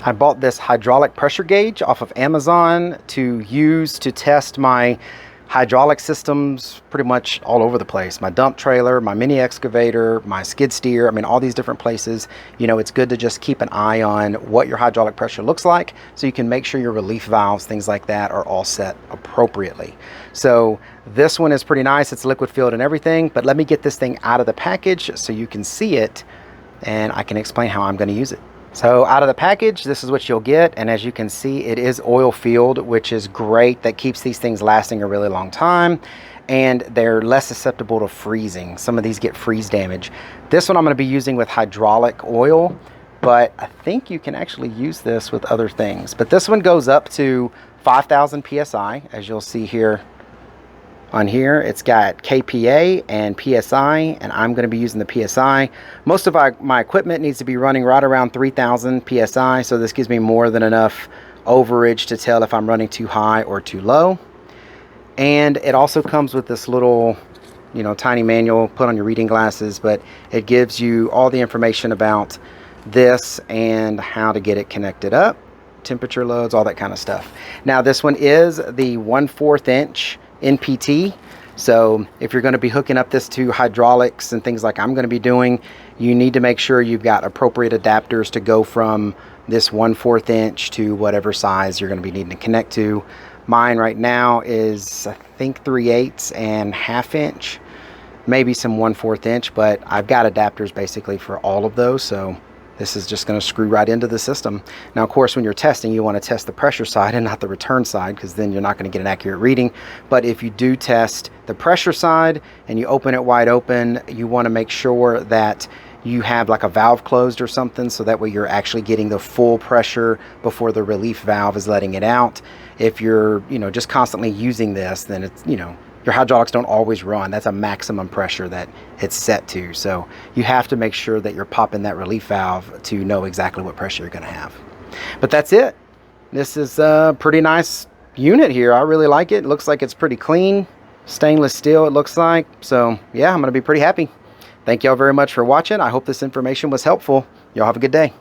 I bought this hydraulic pressure gauge off of Amazon to use to test my hydraulic systems pretty much all over the place. My dump trailer, my mini excavator, my skid steer, I mean, all these different places. You know, it's good to just keep an eye on what your hydraulic pressure looks like so you can make sure your relief valves, things like that, are all set appropriately. So this one is pretty nice. It's liquid filled and everything, but let me get this thing out of the package so you can see it and I can explain how I'm going to use it. So out of the package, this is what you'll get, and as you can see, it is oil filled, which is great. That keeps these things lasting a really long time, and they're less susceptible to freezing. Some of these get freeze damage. This one I'm going to be using with hydraulic oil, but I think you can actually use this with other things. But this one goes up to 5,000 psi, as you'll see here. On here, it's got kPa and PSI, and I'm going to be using the PSI. Most of my equipment needs to be running right around 3,000 PSI, so this gives me more than enough overage to tell if I'm running too high or too low. And it also comes with this little, you know, tiny manual, put on your reading glasses, but it gives you all the information about this and how to get it connected up, temperature loads, all that kind of stuff. Now, this one is the 1/4 inch NPT, so if you're going to be hooking up this to hydraulics and things like I'm going to be doing, you need to make sure you've got appropriate adapters to go from this 1/4 inch to whatever size you're going to be needing to connect to. Mine right now is, I think, 3/8 and 1/2 inch, maybe some 1/4 inch, but I've got adapters basically for all of those, so this is just going to screw right into the system. Now, of course, when you're testing, you want to test the pressure side and not the return side, because then you're not going to get an accurate reading. But if you do test the pressure side and you open it wide open, you want to make sure that you have like a valve closed or something, so that way you're actually getting the full pressure before the relief valve is letting it out. If you're, you know, just constantly using this, then it's, you know, your hydraulics don't always run. That's a maximum pressure that it's set to. So you have to make sure that you're popping that relief valve to know exactly what pressure you're going to have. But that's it. This is a pretty nice unit here. I really like it. It looks like it's pretty clean. Stainless steel, it looks like. So yeah, I'm going to be pretty happy. Thank y'all very much for watching. I hope this information was helpful. Y'all have a good day.